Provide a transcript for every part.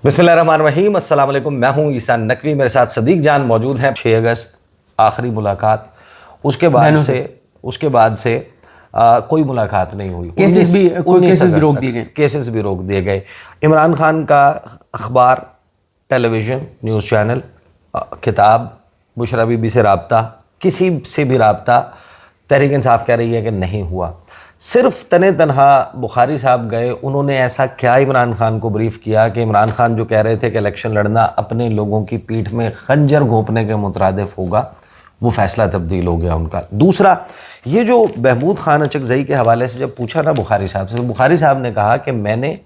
بسم اللہ الرحمن الرحیم، السلام علیکم۔ میں ہوں عیسیٰ نقوی، میرے ساتھ صدیق جان موجود ہیں۔ 6 اگست آخری ملاقات، اس کے بعد سے کوئی ملاقات نہیں ہوئی۔ کیسز بھی روک دیے گئے۔ عمران خان کا اخبار، ٹیلی ویژن، نیوز چینل، کتاب، بشرا بی بی سے رابطہ، کسی سے بھی رابطہ تحریک انصاف کہہ رہی ہے کہ نہیں ہوا۔ صرف تنہا بخاری صاحب گئے، انہوں نے ایسا کیا عمران خان کو بریف کیا کہ عمران خان جو کہہ رہے تھے کہ الیکشن لڑنا اپنے لوگوں کی پیٹھ میں خنجر گھونپنے کے مترادف ہوگا، وہ فیصلہ تبدیل ہو گیا ان کا۔ دوسرا، یہ جو محمود خان اچکزئی کے حوالے سے جب پوچھا نا بخاری صاحب سے، تو بخاری صاحب نے کہا کہ میں نے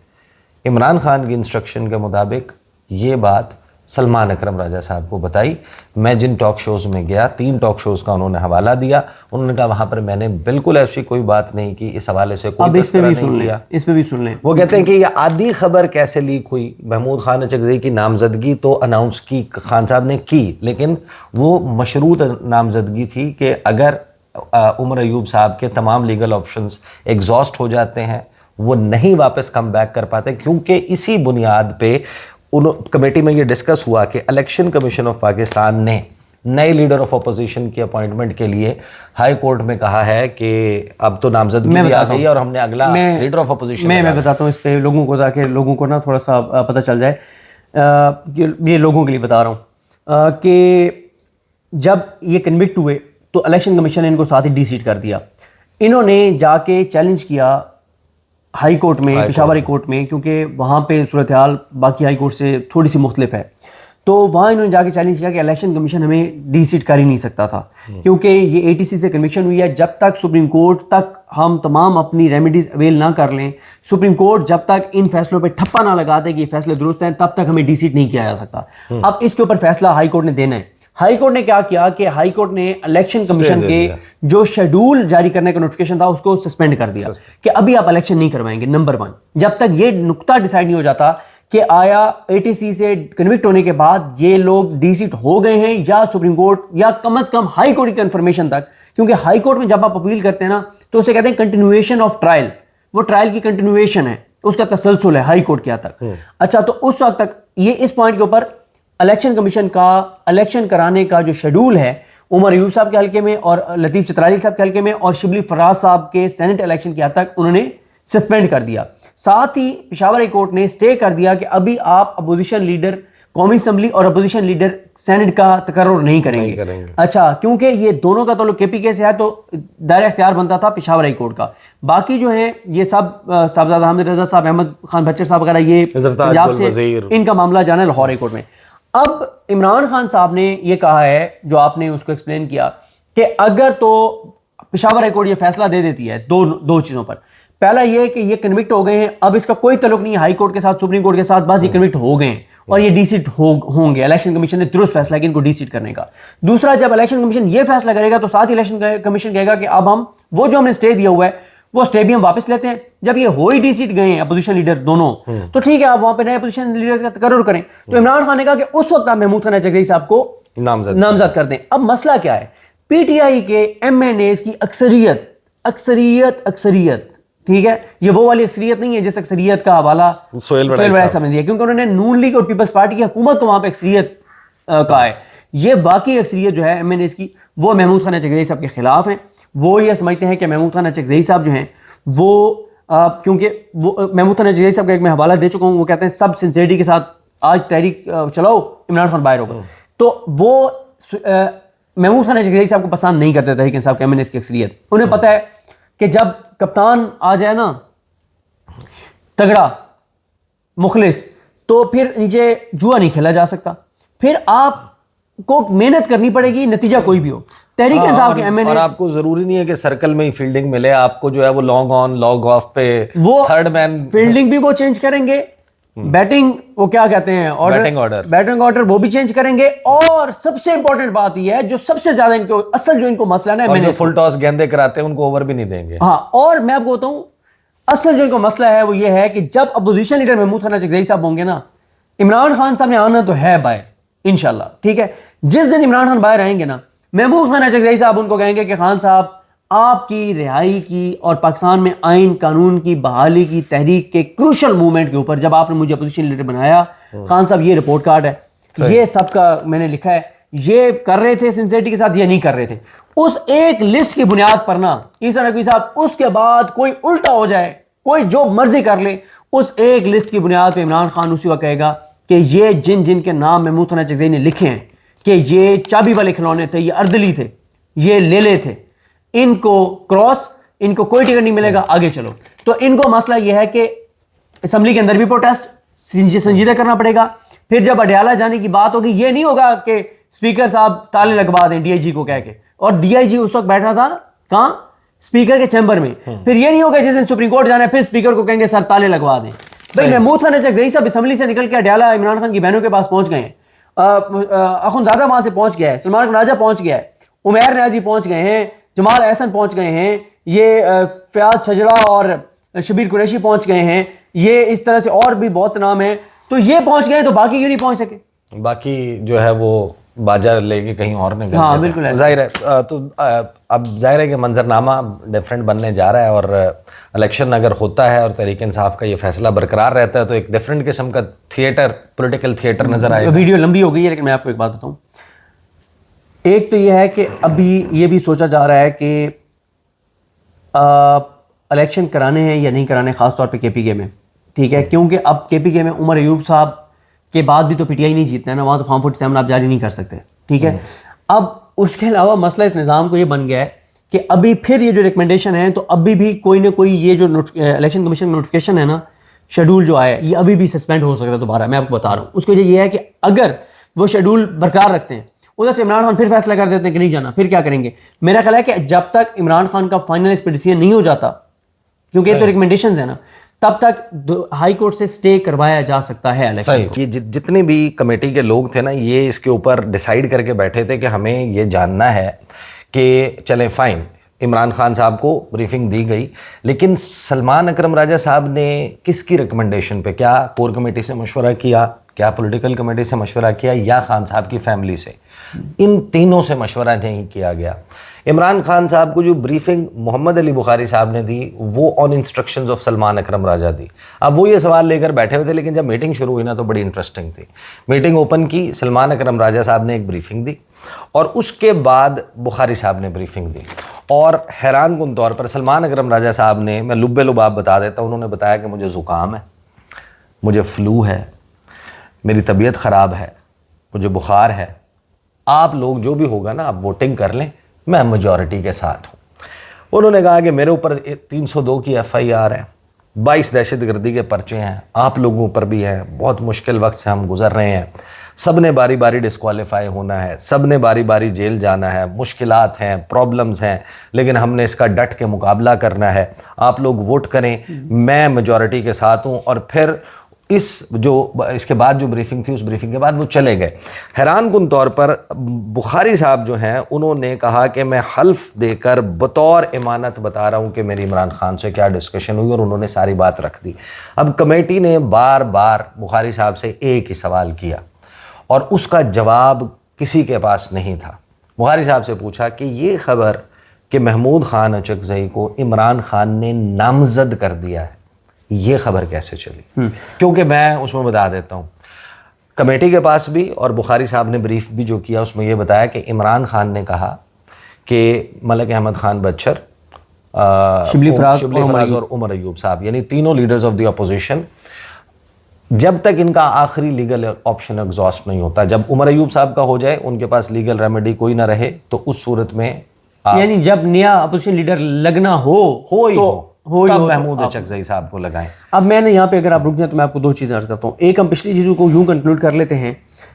عمران خان کی انسٹرکشن کے مطابق یہ بات سلمان اکرم راجہ صاحب کو بتائی۔ میں جن ٹاک شوز میں گیا، 3 ٹاک شوز کا انہوں نے حوالہ دیا، انہوں نے کہا وہاں پر میں نے بالکل ایسی کوئی بات نہیں کی، اس حوالے سے کوئی تذکرہ نہیں کیا۔ اس پہ بھی سن لیں۔ وہ کہتے ہیں کہ یہ آدھی خبر کیسے لیک ہوئی۔ محمود خان اچکزئی کی نامزدگی تو اناؤنس کی خان صاحب نے کی، لیکن وہ مشروط نامزدگی تھی کہ اگر عمر ایوب صاحب کے تمام لیگل آپشنز ایگزاسٹ ہو جاتے ہیں، وہ نہیں واپس کم بیک کر پاتے، کیونکہ اسی بنیاد پہ کمیٹی میں یہ ڈسکس ہوا کہ الیکشن کمیشن آف پاکستان نے نئے لیڈر آف اپوزیشن کی اپوائنٹمنٹ کے لیے ہائی کورٹ میں کہا ہے کہ اب تو نامزدگی بھی آ گئی ہے اور ہم نے اگلا لیڈر آف اپوزیشن میں بتاتا ہوں اس پہ لوگوں کو، تاکہ لوگوں کو نا تھوڑا سا پتہ چل جائے۔ یہ لوگوں کے لیے بتا رہا ہوں کہ جب یہ کنوکٹ ہوئے تو الیکشن کمیشن نے ان کو ساتھ ہی ڈی سیٹ کر دیا۔ انہوں نے جا کے چیلنج کیا ہائی کورٹ میں، پشاور ہائی کورٹ میں، کیونکہ وہاں پہ صورتحال باقی ہائی کورٹ سے تھوڑی سی مختلف ہے۔ تو وہاں انہوں نے جا کے چیلنج کیا کہ الیکشن کمیشن ہمیں ڈی سیٹ کر ہی نہیں سکتا تھا، کیونکہ یہ اے ٹی سی سے کنوکشن ہوئی ہے۔ جب تک سپریم کورٹ تک ہم تمام اپنی ریمیڈیز اویل نہ کر لیں، سپریم کورٹ جب تک ان فیصلوں پہ ٹھپا نہ لگا دے کہ یہ فیصلے درست ہیں، تب تک ہمیں ڈی سیٹ نہیں کیا جا سکتا۔ اب اس کے اوپر فیصلہ ہائی کورٹ نے دینا ہے۔ ہائی کورٹ نے کیا کیا کہ ہائی کورٹ نے الیکشن کمیشن کے جو شیڈول جاری کرنے کا نوٹیفیکیشن تھا اس کو سسپینڈ کر دیا کہ ابھی آپ الیکشن نہیں کروائیں گے۔ نمبر 1، جب تک یہ نقطہ ڈیسائیڈ نہیں ہو جاتا کہ آیا اے ٹی سی سے کنوکٹ ہونے کے بعد یہ لوگ ڈی سیٹ ہو گئے ہیں یا سپریم کورٹ یا کم از کم ہائی کورٹ کی کنفرمیشن تک، کیونکہ ہائی کورٹ میں جب آپ اپیل کرتے ہیں نا تو اسے کہتے ہیں کنٹینویشن آف ٹرائل، وہ ٹرائل کی کنٹینویشن ہے، اس کا تسلسل ہے ہائی کورٹ کیا تک۔ اچھا، تو اس وقت تک یہ اس پوائنٹ کے اوپر الیکشن کمیشن کا الیکشن کرانے کا جو شیڈول ہے عمر ایوب صاحب کے حلقے میں اور لطیف چترالی صاحب کے حلقے میں اور شبلی فراز صاحب کے سینٹ الیکشن کی حد تک انہوں نے سسپینڈ کر دیا۔ ساتھ ہی پشاور ہائی کورٹ نے اسٹے کر دیا کہ ابھی آپ اپوزیشن لیڈر قومی اسمبلی اور اپوزیشن لیڈر سینٹ کا تقرر نہیں کریں گے۔ اچھا، کیونکہ یہ دونوں کا تعلق کے پی کے سے ہے تو دائرہ اختیار بنتا تھا پشاور ہائی کورٹ کا۔ باقی جو ہیں یہ سب صاحبزادہ حامد رضا صاحب، احمد خان بچر صاحب وغیرہ، یہ پنجاب سے ان کا معاملہ جانا ہے لاہور ہائی کورٹ میں۔ اب عمران خان صاحب نے یہ کہا ہے، جو آپ نے اس کو ایکسپلین کیا، کہ اگر تو پشاور ہائی کورٹ یہ فیصلہ دے دیتی ہے دو چیزوں پر۔ پہلا یہ کہ یہ کنوکٹ ہو گئے ہیں، اب اس کا کوئی تعلق نہیں ہے ہائی کورٹ کے ساتھ، سپریم کورٹ کے ساتھ، بس یہ کنوکٹ ہو گئے ہیں اور یہ ڈی سیٹ ہوں گے۔ الیکشن کمیشن نے درست فیصلہ کیا ان کو ڈی سیٹ کرنے کا۔ دوسرا، جب الیکشن کمیشن یہ فیصلہ کرے گا تو ساتھ ہی الیکشن کمیشن کہے گا کہ اب ہم وہ جو ہم نے سٹے دیا ہوا ہے وہ سٹے بھی ہم واپس لیتے ہیں۔ جب یہ ہو ہی ڈی سیٹ گئے ہیں اپوزیشن لیڈر دونوں، تو ٹھیک ہے، آپ وہاں پہ نئے اپوزیشن لیڈر کا تقرر کریں۔ تو عمران خان نے کہا کہ اس وقت آپ محمود خان اچکزئی صاحب کو نامزد کر دیں۔ اب مسئلہ کیا ہے؟ پی ٹی آئی کے ایم این ایز کی اکثریت، ٹھیک ہے، یہ وہ والی اکثریت نہیں ہے جس اکثریت کا حوالہ سہیل وڑائی صاحب نے دیا، کیونکہ انہوں نے نون لیگ اور پیپلز پارٹی کی حکومت تو وہاں پہ اکثریت کا ہے۔ یہ باقی اکثریت جو ہے ایم این ایز کی، وہ محمود خان اچکزئی صاحب کے خلاف ہیں۔ وہ یہ سمجھتے ہیں کہ محمود خان اچکزئی صاحب جو ہیں وہ کیونکہ وہ محمود خان اچکزئی صاحب کا ایک میں حوالہ دے چکا ہوں، وہ کہتے ہیں سب سنسیئرٹی کے ساتھ آج تحریک چلاؤ، عمران خان باہر ہوگا۔ تو وہ محمود خان اچکزئی صاحب کو پسند نہیں کرتے تحریک انصاف کے ایم این ایز کی اکثریت۔ انہیں پتہ ہے کہ جب کپتان آ جائے نا تگڑا مخلص، تو پھر نیچے جوا نہیں کھیلا جا سکتا، پھر آپ کو محنت کرنی پڑے گی، نتیجہ کوئی بھی ہو۔ تحریک انصاف کے ایم این ایز، اور آپ کو ضروری نہیں ہے کہ سرکل میں ہی فیلڈنگ ملے، آپ کو جو ہے وہ لانگ آن لانگ آف پہ وہ تھرڈ مین فیلڈنگ بھی وہ چینج کریں گے، بیٹنگ وہ کیا کہتے ہیں بیٹنگ آرڈر وہ بھی چینج کریں گے، اور سب سے امپورٹنٹ بات یہ ہے جو سب سے زیادہ ان کو اصل جو ان کو مسئلہ ہے نا، فل ٹاس گیندے کراتے ہیں ان کو اوور بھی نہیں دیں گے۔ ہاں، اور میں آپ کو بتاؤں اصل جو ان کو مسئلہ ہے وہ یہ ہے کہ جب اپوزیشن لیڈر محمود خان اچکزئی صاحب ہوں گے نا، عمران خان صاحب نے آنا تو ہے باہر انشاءاللہ، ٹھیک ہے، جس دن عمران خان باہر آئیں گے نا، محمود خان اچکزئی صاحب ان کو کہیں گے کہ خان صاحب آپ کی رہائی کی اور پاکستان میں آئین قانون کی بحالی کی تحریک کے کروشل موومنٹ کے اوپر جب آپ نے مجھے اپوزیشن لیڈر بنایا، خان صاحب یہ رپورٹ کارڈ ہے، یہ سب کا میں نے لکھا ہے، یہ کر رہے تھے سنسیئرٹی کے ساتھ یا نہیں کر رہے تھے. اس ایک لسٹ کی بنیاد پر نا عیسیٰ نقوی صاحب اس کے بعد کوئی الٹا ہو جائے، کوئی جو مرضی کر لے، اس ایک لسٹ کی بنیاد پہ عمران خان اسی وقت کہے گا کہ یہ جن کے نام محمود ثنا چکزئی نے لکھے ہیں کہ یہ چابی والے کھلونے تھے، یہ اردلی تھے، یہ لیلے تھے، ان کو کراس، ان کو کوئی ٹکٹ نہیں ملے گا، آگے چلو. تو ان کو مسئلہ یہ ہے کہ اسمبلی کے اندر بھی پروٹیسٹ سنجیدہ کرنا پڑے گا. پھر جب اڈیالہ جانے کی بات ہوگی، یہ نہیں ہوگا کہ اسپیکر صاحب تالے لگوا دیں ڈی آئی جی کو کہہ کے، اور ڈی آئی جی اس وقت بیٹھا تھا کہاں؟ اسپیکر کے چیمبر میں. پھر یہ نہیں ہوگا جس دن سپریم کورٹ جانا ہے پھر اسپیکر کو کہیں گے سر تالے لگوا دیں. بھائی محمود ثنا چکزئی صاحب اسمبلی سے نکل کے اڈیالہ عمران خان کی بہنوں کے پاس پہنچ گئے ہیں، اخنزادہ وہاں سے پہنچ گیا ہے، سلمان راجہ پہنچ گیا ہے، عمیر نیازی پہنچ گئے ہیں، جمال احسن پہنچ گئے ہیں، یہ فیاض شجرا اور شبیر قریشی پہنچ گئے ہیں، یہ اس طرح سے اور بھی بہت سے نام ہیں. تو یہ پہنچ گئے تو باقی کیوں نہیں پہنچ سکے؟ باقی جو ہے وہ باجا لے کے کہیں اور نہیں. ہاں بالکل ظاہر ہے. تو اب ظاہر ہے کہ منظرنامہ ڈفرینٹ بننے جا رہا ہے، اور الیکشن اگر ہوتا ہے اور تحریک انصاف کا یہ فیصلہ برقرار رہتا ہے تو ایک ڈفرینٹ قسم کا تھیٹر، پولیٹیکل تھیٹر نظر آئے گا. ویڈیو لمبی ہو گئی ہے لیکن میں آپ کو ایک بات بتاؤں. ایک تو یہ ہے کہ ابھی یہ بھی سوچا جا رہا ہے کہ الیکشن کرانے ہیں یا نہیں کرانے، خاص طور پہ کے پی کے میں، ٹھیک ہے، کیونکہ اب کے پی کے میں عمر ایوب صاحب کے بعد بھی تو پی ٹی آئی نہیں جیتنا ہے نا، وہاں تو فارم 47 آپ جاری نہیں کر سکتے، ٹھیک ہے. اب اس کے علاوہ مسئلہ اس نظام کو یہ بن گیا ہے کہ ابھی پھر یہ جو ریکمنڈیشن ہے تو ابھی بھی کوئی نہ کوئی یہ جو الیکشن کمیشن کا نوٹیفکیشن ہے نا، شیڈول جو آیا ہے، یہ ابھی بھی سسپینڈ ہو سکتا ہے دوبارہ. میں آپ کو بتا رہا ہوں اس کی وجہ یہ ہے کہ اگر وہ شیڈول برقرار رکھتے ہیں، ادھر سے عمران خان پھر فیصلہ کر دیتے ہیں کہ نہیں جانا، پھر کیا کریں گے؟ میرا خیال ہے کہ جب تک عمران خان کا فائنل اس پہ ڈیسیژن نہیں ہو جاتا، کیونکہ یہ تو ریکمنڈیشنز ہیں نا، تب تک ہائی کورٹ سے سٹے کروایا جا سکتا ہے الیکشن کو. جتنے بھی کمیٹی کے لوگ تھے نا، یہ اس کے اوپر ڈیسائیڈ کر کے بیٹھے تھے کہ ہمیں یہ جاننا ہے کہ چلیں فائن، عمران خان صاحب کو بریفنگ دی گئی، لیکن سلمان اکرم راجہ صاحب نے کس کی ریکمنڈیشن پہ، کیا کور کمیٹی سے مشورہ کیا، کیا پولیٹیکل کمیٹی سے مشورہ کیا، یا خان صاحب کی فیملی سے؟ ان تینوں سے مشورہ نہیں کیا گیا. عمران خان صاحب کو جو بریفنگ محمد علی بخاری صاحب نے دی وہ آن انسٹرکشنز آف سلمان اکرم راجہ دی. اب وہ یہ سوال لے کر بیٹھے ہوئے تھے، لیکن جب میٹنگ شروع ہوئی نا تو بڑی انٹرسٹنگ تھی. میٹنگ اوپن کی، سلمان اکرم راجہ صاحب نے ایک بریفنگ دی اور اس کے بعد بخاری صاحب نے بریفنگ دی. اور حیران کن طور پر سلمان اکرم راجہ صاحب نے، میں لبے لباب بتا دیتا ہوں، انہوں نے بتایا کہ مجھے زکام ہے، مجھے فلو ہے، میری طبیعت خراب ہے، مجھے بخار ہے، آپ لوگ جو بھی ہوگا نا آپ ووٹنگ کر لیں، میں میجورٹی کے ساتھ ہوں. انہوں نے کہا کہ میرے اوپر 302 کی ایف آئی آر ہے، 22 دہشت گردی کے پرچے ہیں، آپ لوگوں پر بھی ہیں، بہت مشکل وقت سے ہم گزر رہے ہیں، سب نے باری باری ڈسکوالیفائی ہونا ہے، سب نے باری باری جیل جانا ہے، مشکلات ہیں، پرابلمز ہیں، لیکن ہم نے اس کا ڈٹ کے مقابلہ کرنا ہے، آپ لوگ ووٹ کریں، میں میجورٹی کے ساتھ ہوں. اور پھر اس کے بعد جو بریفنگ تھی، اس بریفنگ کے بعد وہ چلے گئے. حیران کن طور پر بخاری صاحب جو ہیں انہوں نے کہا کہ میں حلف دے کر بطور امانت بتا رہا ہوں کہ میری عمران خان سے کیا ڈسکشن ہوئی، اور انہوں نے ساری بات رکھ دی. اب کمیٹی نے بار بار بخاری صاحب سے ایک ہی سوال کیا اور اس کا جواب کسی کے پاس نہیں تھا. بخاری صاحب سے پوچھا کہ یہ خبر کہ محمود خان اچکزئی کو عمران خان نے نامزد کر دیا ہے، یہ خبر کیسے چلی؟ کیونکہ میں اس میں بتا دیتا ہوں، کمیٹی کے پاس بھی اور بخاری صاحب نے بریف بھی جو کیا اس میں یہ بتایا کہ عمران خان نے کہا کہ ملک احمد خان بچر، شبلی فراز اور عمر ایوب صاحب، یعنی تینوں لیڈرز آف دی اپوزیشن، جب تک ان کا آخری لیگل آپشن ایگزاسٹ نہیں ہوتا، جب عمر ایوب صاحب کا ہو جائے، ان کے پاس لیگل ریمیڈی کوئی نہ رہے، تو اس صورت میں یعنی جب نیا اپوزیشن لیڈر لگنا ہو تب محمود اچکزئی صاحب کو لگائیں. اب میں نے یہاں پہ اگر آپ رک جائیں تو میں آپ کو دو چیزیں عرض کرتا ہوں. ایک، ہم پچھلی چیزوں کو یوں کنکلوڈ کر لیتے ہیں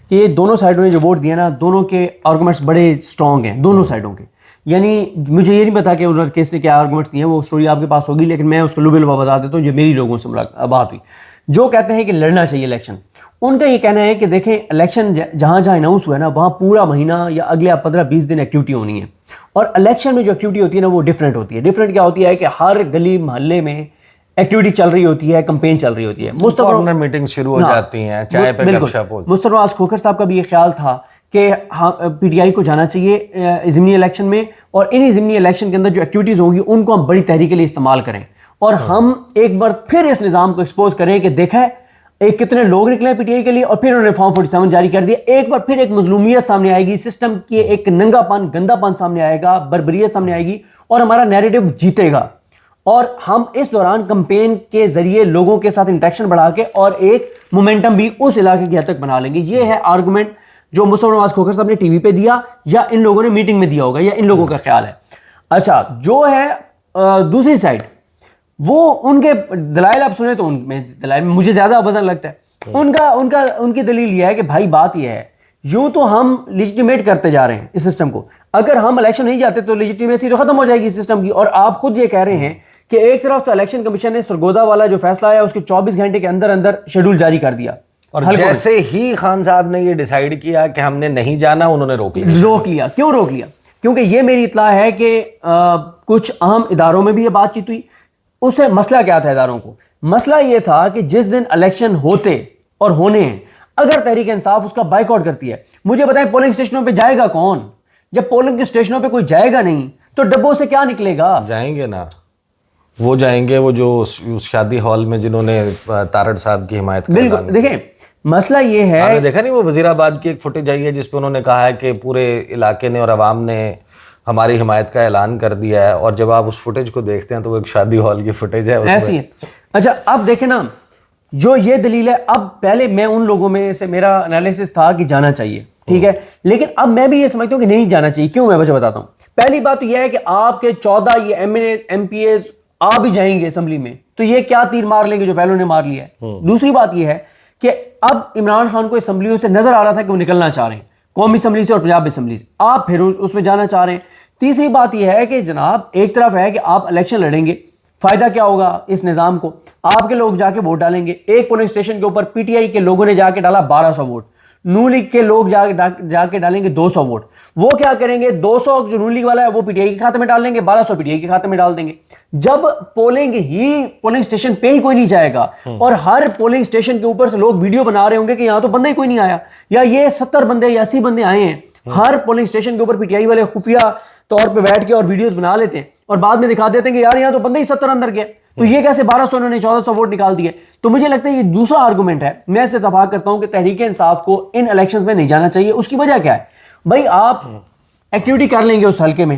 کہ یہ دونوں سائڈوں نے جو ووٹ دیا نا، دونوں کے آرگومنٹس بڑے اسٹرانگ ہیں دونوں سائڈوں کے. یعنی مجھے یہ نہیں پتا کہ انہوں نے کس نے کیا آرگومنٹس دیے ہیں، وہ اسٹوری آپ کے پاس ہوگی، لیکن میں اس کو لبے لبا بتا دیتا ہوں جو میری لوگوں سے بات ہوئی، جو کہتے ہیں کہ لڑنا چاہیے الیکشن. ان کا یہ کہنا ہے کہ دیکھیں الیکشن جہاں جہاں اناؤنس ہوا ہے نا، وہاں پورا مہینہ یا اگلے 15-20 دن ایکٹیویٹی ہونی ہے، اور الیکشن میں جو ایکٹیویٹی ہوتی ہے نا وہ ڈفرینٹ ہوتی ہے. ڈفرینٹ کیا ہوتی ہے کہ ہر گلی محلے میں ایکٹیویٹی چل رہی ہوتی ہے، کمپین چل رہی ہوتی ہے، مستقبل میٹنگ شروع ہو جاتی ہیں، چائے پہ گپ شپ ہوتی ہے. مصطفیٰ نواز کھوکھر صاحب کا بھی یہ خیال تھا کہ پی ٹی آئی کو جانا چاہیے ضمنی الیکشن میں, اور انہی ضمنی الیکشن کے اندر جو ایکٹیویٹیز ہوں گی ان کو ہم بڑی تحریک کے لیے استعمال کریں, اور ہم ایک بار پھر اس نظام کو ایکسپوز کریں کہ دیکھا ہے ایک کتنے لوگ نکلے پی ٹی آئی کے لیے, اور پھر انہوں نے فارم 47 جاری کر دیا. ایک بار پھر ایک مظلومیت سامنے آئے گی, سسٹم کی ایک ننگا پن گندا پن سامنے آئے گا, بربریت سامنے آئے گی, اور ہمارا نیریٹو جیتے گا. اور ہم اس دوران کمپین کے ذریعے لوگوں کے ساتھ انٹریکشن بڑھا کے اور ایک مومنٹم بھی اس علاقے کی حد تک بنا لیں گے. یہ ہے آرگومنٹ جو مصطفیٰ نواز کھوکھر صاحب نے ٹی وی پہ دیا, یا ان لوگوں نے میٹنگ میں دیا ہوگا, یا ان لوگوں کا خیال ہے. اچھا, جو ہے دوسری سائڈ, وہ ان کے دلائل آپ سنیں تو ان میں دلائل میں مجھے زیادہ وزن لگتا ہے. ان کی دلیل یہ ہے کہ بھائی بات یہ ہے, یوں تو ہم لیجیٹیمیٹ کرتے جا رہے ہیں اس سسٹم کو, اگر ہم الیکشن نہیں جاتے تو لیجیٹیمیسی تو ختم ہو جائے گی سسٹم کی. اور آپ خود یہ کہہ رہے ہیں کہ ایک طرف تو الیکشن کمیشن نے سرگودا والا جو فیصلہ آیا اس کے 24 گھنٹے کے اندر اندر شیڈول جاری کر دیا, اور جیسے ہی خان صاحب نے یہ ڈیسائیڈ کیا کہ ہم نے نہیں جانا, انہوں نے روک لیا. کیوں روک لیا؟ کیونکہ یہ میری اطلاع ہے کہ کچھ اہم اداروں میں بھی یہ بات چیت ہوئی. اس سے مسئلہ کیا تھا اداروں کو؟ مسئلہ یہ تھا کہ جس دن الیکشن ہوتے اور ہونے ہیں, اگر تحریک انصاف اس کا بائیک آؤٹ کرتی ہے, مجھے بتائیں پولنگ اسٹیشنوں پہ جائے گا کون؟ جب پولنگ اسٹیشنوں پہ کوئی جائے گا نہیں تو ڈبوں سے کیا نکلے گا؟ جائیں گے نا, وہ جائیں گے, وہ جو شادی ہال میں جنہوں نے تارڑ صاحب کی حمایت. بالکل. دیکھیں مسئلہ یہ ہے, آپ نے دیکھا نہیں وہ وزیر آباد کی ایک فوٹیج آئی ہے جس پہ انہوں نے کہا ہے کہ پورے علاقے نے اور عوام نے ہماری حمایت کا اعلان کر دیا ہے, اور جب آپ اس فوٹیج کو دیکھتے ہیں تو وہ ایک شادی ہال کی فوٹیج ہے ایسی ہے. اچھا اب دیکھیں نا, جو یہ دلیل ہے, اب پہلے میں ان لوگوں میں سے میرا انالیسس تھا کہ جانا چاہیے, ٹھیک ہے, لیکن اب میں بھی یہ سمجھتا ہوں کہ نہیں جانا چاہیے. کیوں؟ میں بتاتا ہوں. پہلی بات تو یہ ہے کہ آپ کے 14 یہ M N as M P as آپ بھی جائیں گے اسمبلی میں, تو یہ کیا تیر مار لیں گے جو پہلوں نے مار لیا ہے. دوسری بات یہ ہے کہ اب عمران خان کو اسمبلیوں سے نظر آ رہا تھا کہ وہ نکلنا چاہ رہے ہیں, قومی اسمبلی سے اور پنجاب اسمبلی سے, آپ پھر اس میں جانا چاہ رہے ہیں. تیسری بات یہ ہے کہ جناب ایک طرف ہے کہ آپ الیکشن لڑیں گے, فائدہ کیا ہوگا اس نظام کو؟ آپ کے لوگ جا کے ووٹ ڈالیں گے. ایک پولنگ اسٹیشن کے اوپر پی ٹی آئی کے لوگوں نے جا کے ڈالا 1200 ووٹ, نون لیگ کے لوگ جا کے ڈالیں گے 200 ووٹ. وہ کیا کریں گے؟ 200 جو نون لیگ والا ہے وہ پی ٹی آئی کے کھاتے میں ڈال دیں گے, 1200 پی ٹی آئی کے کھاتے میں ڈال دیں گے. جب پولنگ اسٹیشن پہ ہی کوئی نہیں جائے گا, اور ہر پولنگ اسٹیشن کے اوپر سے لوگ ویڈیو بنا رہے ہوں گے کہ یہاں تو بندہ ہی کوئی نہیں آیا, یا یہ 70 بندے یا 80 بندے آئے ہیں, ہر پولنگ اسٹیشن کے اوپر پی ٹی آئی والے خفیہ طور پہ بیٹھ کے اور ویڈیوز بنا لیتے ہیں, اور بعد میں دکھا دیتے ہیں کہ یار یہاں تو بندے ہی 70 اندر گئے, تو یہ کیسے 1200 انہوں نے 1400 ووٹ نکال دیے. تو مجھے لگتا ہے یہ دوسرا آرگومنٹ ہے. میں اس سے اتفاق کرتا ہوں کہ تحریک انصاف کو ان الیکشنز میں نہیں جانا چاہیے. اس کی وجہ کیا ہے بھائی؟ آپ ایکٹیویٹی کر لیں گے اس حلقے میں,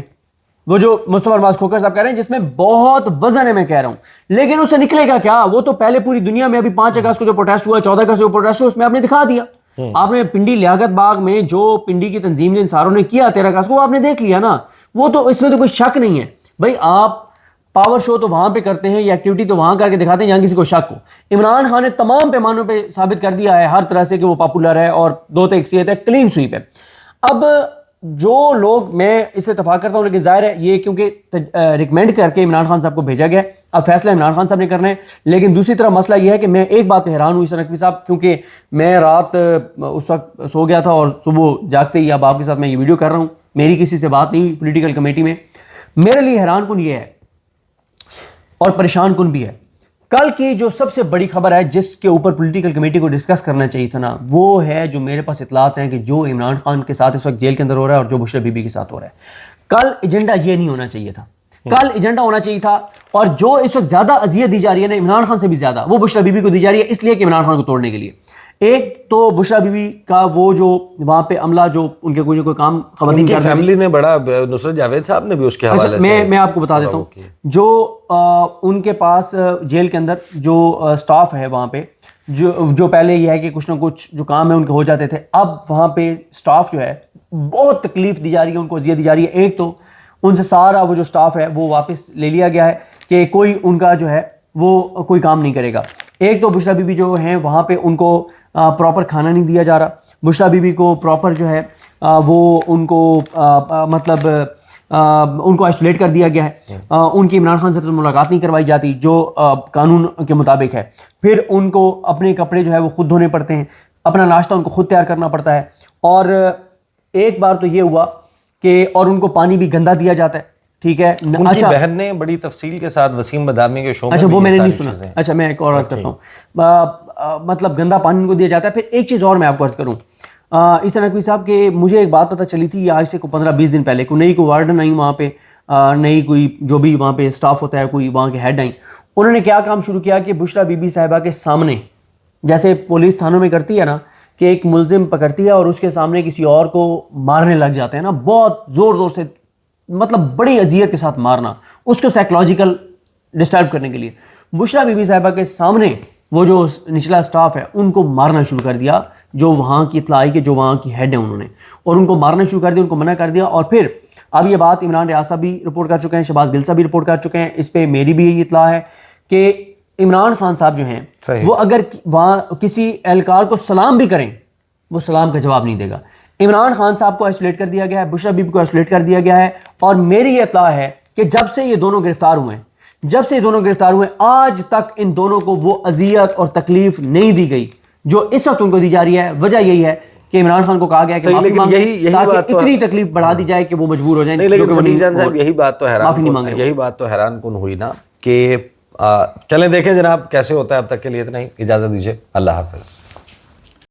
وہ جو مصطفیٰ نواز کھوکھر صاحب کہہ رہے ہیں جس میں بہت وزن ہے, میں کہہ رہا ہوں, لیکن اس سے نکلے گا کیا؟ وہ تو پہلے پوری دنیا میں ابھی 5 اگست کو جو پروٹیسٹ ہوا, 14 اگست کو پروٹیسٹ ہوا, اس میں آپ نے دکھا دیا. آپ نے پنڈی لیاقت باغ میں جو پنڈی کی تنظیم نے انصاروں نے کیا 13 اگست کو, آپ نے دیکھ لیا نا. وہ تو اس میں تو کوئی شک نہیں ہے بھائی. آپ پاور شو تو وہاں پہ کرتے ہیں, یا ایکٹیویٹی تو وہاں کر کے دکھاتے ہیں جہاں کسی کو شک ہو. عمران خان نے تمام پیمانوں پہ ثابت کر دیا ہے ہر طرح سے کہ وہ پاپولر ہے اور 2 یکسیت ہے, کلین سویپ ہے. اب جو لوگ, میں اس سے اتفاق کرتا ہوں, لیکن ظاہر ہے یہ کیونکہ ریکمینڈ کر کے عمران خان صاحب کو بھیجا گیا, اب فیصلہ عمران خان صاحب نے کرنا ہے. لیکن دوسری طرف مسئلہ یہ ہے کہ میں ایک بات پہ حیران ہوں نقوی صاحب, کیونکہ میں رات اس وقت سو گیا تھا اور صبح جاگتے ہی اب آپ کے ساتھ میں یہ ویڈیو کر رہا ہوں, میری کسی سے بات نہیں پولیٹیکل کمیٹی میں. میرے لیے حیران کن یہ ہے اور پریشان کن بھی ہے, کل کی جو سب سے بڑی خبر ہے جس کے اوپر پولیٹیکل کمیٹی کو ڈسکس کرنا چاہیے تھا نا, وہ ہے جو میرے پاس اطلاعات ہیں کہ جو عمران خان کے ساتھ اس وقت جیل کے اندر ہو رہا ہے اور جو بشرا بی بی کے ساتھ ہو رہا ہے. کل ایجنڈا یہ نہیں ہونا چاہیے تھا, کل ایجنڈا ہونا چاہیے تھا, اور جو اس وقت زیادہ اذیت دی جا رہی ہے نا عمران خان سے بھی زیادہ, وہ بشرا بی بی کو دی جا رہی ہے, اس لیے کہ عمران خان کو توڑنے کے لیے. ایک تو بشرا بی بی کا وہ جو وہاں پہ عملہ جو ان کے کوئی کام خواتین کی فیملی نے بڑا, نصرت جاوید صاحب نے بھی اس کے حوالے سے, میں آپ کو بتا دیتا ہوں, جو ان کے پاس جیل کے اندر جو سٹاف ہے وہاں پہ, جو پہلے یہ ہے کہ کچھ نہ کچھ جو کام ہے ان کے ہو جاتے تھے, اب وہاں پہ سٹاف جو ہے بہت تکلیف دی جا رہی ہے, ان کو اذیت دی جا رہی ہے. ایک تو ان سے سارا وہ جو سٹاف ہے وہ واپس لے لیا گیا ہے کہ کوئی ان کا جو ہے وہ کوئی کام نہیں کرے گا. ایک تو بشرا بی بی جو ہیں وہاں پہ ان کو پراپر کھانا نہیں دیا جا رہا, بشرا بی بی کو پراپر جو ہے وہ ان کو مطلب ان کو آئسولیٹ کر دیا گیا ہے, ان کی عمران خان سے ملاقات نہیں کروائی جاتی جو قانون کے مطابق ہے. پھر ان کو اپنے کپڑے جو ہے وہ خود دھونے پڑتے ہیں, اپنا ناشتہ ان کو خود تیار کرنا پڑتا ہے, اور ایک بار تو یہ ہوا کہ اور ان کو پانی بھی گندا دیا جاتا ہے, ٹھیک ہے. ان کی بہن نے بڑی تفصیل کے ساتھ وسیم بدامی کے شو میں, اچھا وہ میں نے نہیں سنا, اچھا میں ایک اور عرض کرتا ہوں, مطلب گندا پانی ان کو دیا جاتا ہے. پھر ایک چیز اور میں آپ کو عرض کروں, اس نقوی صاحب کہ مجھے ایک بات پتہ چلی تھی آج سے 15-20 دن پہلے، کوئی نئی کوئی وارڈن آئی وہاں پہ، نئی کوئی جو بھی وہاں پہ اسٹاف ہوتا ہے، کوئی وہاں کے ہیڈ آئیں، انہوں نے کیا کام شروع کیا کہ بشریٰ بی بی صاحبہ کے سامنے، جیسے پولیس تھانوں میں کرتی ہے نا کہ ایک ملزم پکڑتی ہے اور اس کے سامنے کسی اور کو مارنے لگ جاتے ہیں نا، بہت زور زور سے، مطلب بڑی اذیت کے ساتھ مارنا، اس کو سائیکلوجیکل ڈسٹرب کرنے کے لیے، بشریٰ بی بی صاحبہ کے سامنے وہ جو نچلا اسٹاف ہے ان کو مارنا شروع کر دیا، جو وہاں کی اطلاع آئی کہ جو وہاں کی ہیڈ ہیں انہوں نے، اور ان کو مارنا شروع کر دیا، ان کو منع کر دیا. اور پھر اب یہ بات عمران ریاض صاحب بھی رپورٹ کر چکے ہیں، شہباز گل صاحب بھی رپورٹ کر چکے ہیں، اس پہ میری بھی یہی اطلاع ہے کہ عمران خان صاحب جو ہیں وہ اگر وہاں کسی اہلکار کو سلام بھی کریں وہ سلام کا جواب نہیں دے گا. عمران خان صاحب کو آئسولیٹ کر دیا گیا ہے، بشریٰ بی بی کو آئسولیٹ کر دیا گیا ہے، اور میری یہ اطلاع ہے کہ جب سے یہ دونوں گرفتار ہوئے ہیں آج تک ان دونوں کو وہ اذیت اور تکلیف نہیں دی گئی جو اس وقت ان کو دی جا رہی ہے. وجہ یہی ہے کہ عمران خان کو کہا گیا کہ معافی مانگیں تاکہ اتنی تکلیف بڑھا دی جائے کہ وہ مجبور ہو جائیں. لیکن سمیع جان صاحب یہی بات تو حیران کن ہوئی نا کہ چلیں دیکھیں جناب کیسے ہوتا ہے. اب تک کے لیے اتنا ہی، اجازت دیجیے، اللہ حافظ.